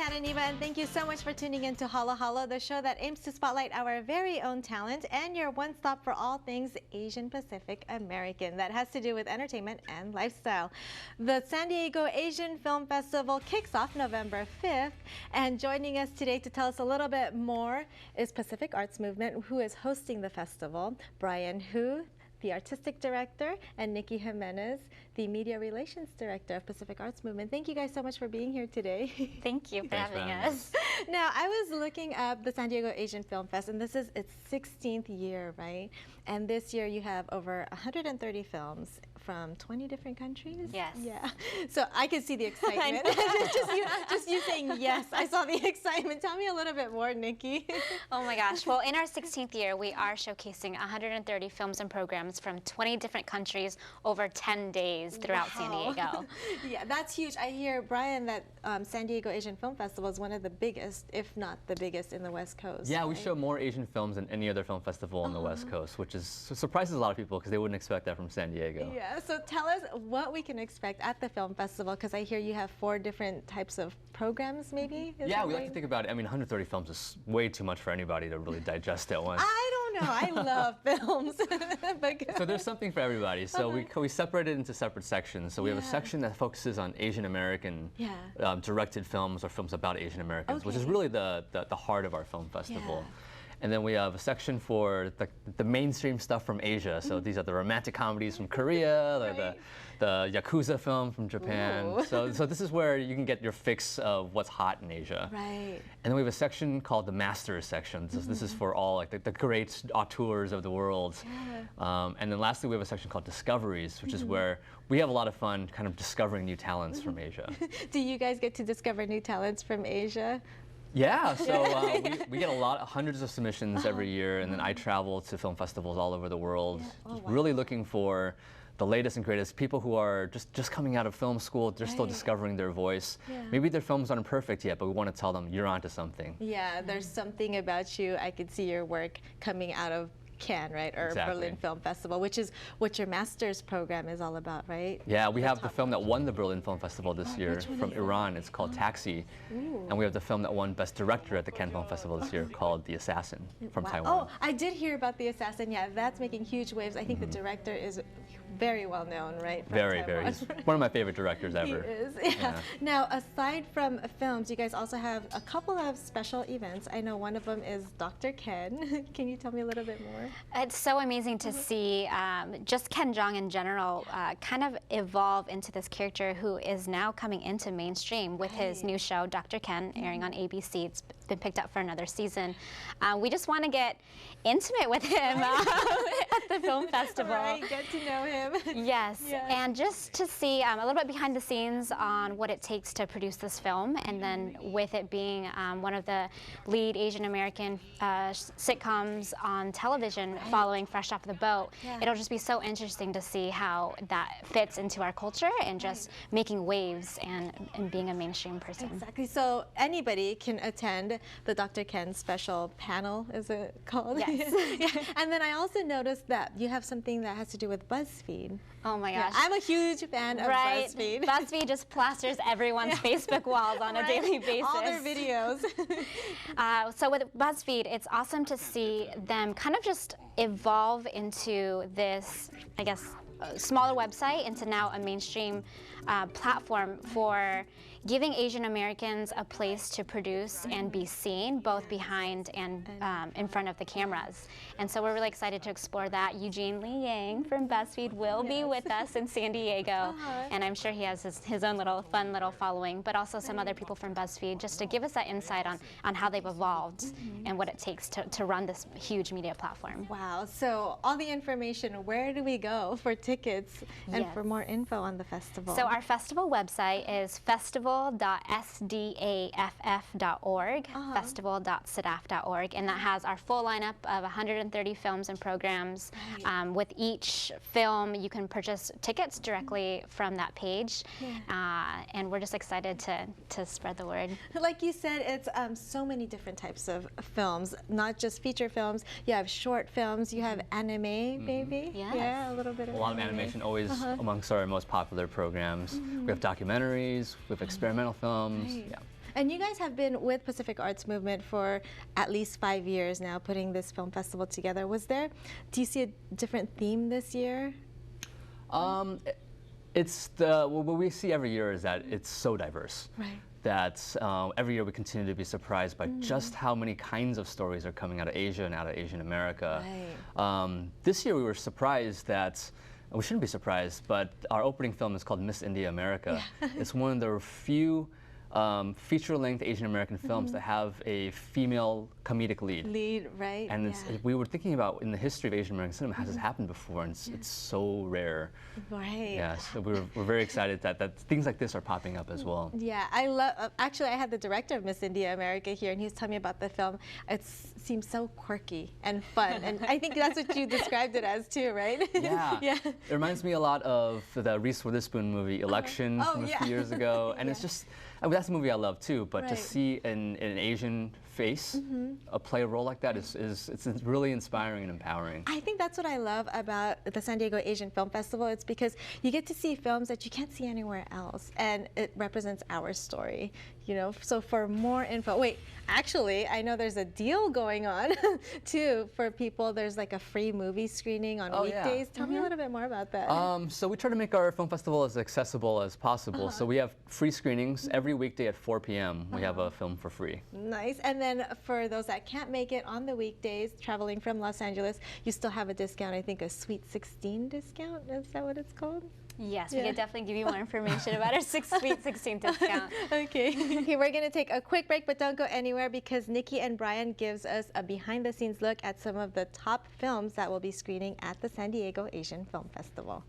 Ken and Iniba, and thank you so much for tuning in to Halo Halo, the show that aims to spotlight our very own talent and your one stop for all things Asian Pacific American that has to do with entertainment and lifestyle. The San Diego Asian Film Festival kicks off November 5th, and joining us today to tell us a little bit more is Pacific Arts Movement, who is hosting the festival, Brian Hu, the Artistic Director, and Nikki Jimenez, the Media Relations Director of Pacific Arts Movement. Thank you guys so much for being here today. Thank you for having us. Now, I was looking up the San Diego Asian Film Fest, and this is its 16th year, right? And this year you have over 130 films from 20 different countries? Yes. Yeah. So I could see the excitement. just you saying yes, I saw the excitement. Tell me a little bit more, Nikki. Oh my gosh. Well, in our 16th year, we are showcasing 130 films and programs from 20 different countries over 10 days throughout San Diego. Yeah, that's huge. I hear, Brian, that San Diego Asian Film Festival is one of the biggest, if not the biggest, in the West Coast. Yeah, we show more Asian films than any other film festival on the West Coast, which surprises a lot of people because they wouldn't expect that from San Diego. Yeah, so tell us what we can expect at the film festival, because I hear you have 4 different types of programs, maybe? Yeah, we like to think about it. I mean, 130 films is way too much for anybody to really digest at once. I don't know. I love films. So there's something for everybody. So we separate it into separate sections. So we have a section that focuses on Asian American directed films or films about Asian Americans, which is really the heart of our film festival. Yeah. And then we have a section for the mainstream stuff from Asia. So these are the romantic comedies from Korea, the Yakuza film from Japan. So this is where you can get your fix of what's hot in Asia. Right. And then we have a section called the Masters section. This is for all the great auteurs of the world. Yeah. And then lastly, we have a section called Discoveries, which is where we have a lot of fun kind of discovering new talents from Asia. Do you guys get to discover new talents from Asia? Yeah, so we get hundreds of submissions every year, and then I travel to film festivals all over the world, really looking for the latest and greatest people who are just coming out of film school. They're still discovering their voice. Yeah. Maybe their films aren't perfect yet, but we want to tell them you're onto something. Yeah, there's something about you. I could see your work coming out of Cannes, right, or Berlin Film Festival, which is what your master's program is all about, right? Yeah, we have the film that won the Berlin Film Festival this year from Iran. It's called Taxi. And we have the film that won Best Director at the Cannes Film Festival this year called The Assassin from Taiwan. Oh, I did hear about The Assassin. Yeah, that's making huge waves. I think the director is very well known, right? Very. He's one of my favorite directors ever. He is, yeah. Now, aside from films, you guys also have a couple of special events. I know one of them is Dr. Ken. Can you tell me a little bit more? It's so amazing to see just Ken Jeong in general kind of evolve into this character who is now coming into mainstream with his new show, Dr. Ken, airing on ABC. It's been picked up for another season. We just want to get intimate with him at the film festival. Right, get to know him. Yes, and just to see a little bit behind the scenes on what it takes to produce this film, and then with it being one of the lead Asian American sitcoms on television following Fresh Off the Boat, it'll just be so interesting to see how that fits into our culture and just making waves and being a mainstream person. Exactly, so anybody can attend the Dr. Ken special panel, is it called? Yes. And then I also noticed that you have something that has to do with BuzzFeed. Oh my gosh. I'm a huge fan of BuzzFeed. BuzzFeed just plasters everyone's Facebook walls on a daily basis. All their videos. So with BuzzFeed, it's awesome to see them kind of just evolve into this, I guess, smaller website into now a mainstream platform for giving Asian Americans a place to produce and be seen, both behind and in front of the cameras. And so we're really excited to explore that. Eugene Lee Yang from BuzzFeed will be with us in San Diego, and I'm sure he has his own fun little following, but also some other people from BuzzFeed, just to give us that insight on how they've evolved and what it takes to run this huge media platform. Wow, so all the information, where do we go for tickets and for more info on the festival? So our festival website is festival.sdaff.org, festival.sdaff.org, and that has our full lineup of 130 films and programs. With each film, you can purchase tickets directly from that page, and we're just excited to spread the word. Like you said, it's so many different types of films, not just feature films. You have short films, you have anime, maybe? Yes. Yeah, a little bit of a lot of animation always amongst our most popular programs. We have documentaries, we have experimental films. And you guys have been with Pacific Arts Movement for at least 5 years now, putting this film festival together. Do you see a different theme this year? What we see every year is that it's so diverse. Right. That every year we continue to be surprised by just how many kinds of stories are coming out of Asia and out of Asian America. Right. This year we were surprised that, we shouldn't be surprised, but our opening film is called Miss India America. Yeah. It's one of the few feature-length Asian American films that have a female comedic lead. Right. And we were thinking about, in the history of Asian American cinema, has this happened before? And it's so rare. Right. Yeah, so we're very excited that things like this are popping up as well. Yeah, I love, actually I had the director of Miss India America here, and he was telling me about the film. It seems so quirky and fun, and I think that's what you described it as too, right? Yeah. Yeah. It reminds me a lot of the Reese Witherspoon movie, Election, from a few years ago. And it's just, that's a movie I love too, but to see an Asian face play a role like that it's really inspiring and empowering. I think that's what I love about the San Diego Asian Film Festival. It's because you get to see films that you can't see anywhere else, and it represents our story. You know, so for more info, actually, I know there's a deal going on too for people. There's like a free movie screening on weekdays. Tell me a little bit more about that. So we try to make our film festival as accessible as possible. So we have free screenings every weekday at 4 p.m. We have a film for free. Nice. And then for those that can't make it on the weekdays, traveling from Los Angeles, you still have a discount. I think a Sweet 16 discount. Is that what it's called? Yes, we can definitely give you more information about our Sweet 16 discount. Okay. Okay, we're going to take a quick break, but don't go anywhere because Nikki and Brian gives us a behind-the-scenes look at some of the top films that will be screening at the San Diego Asian Film Festival.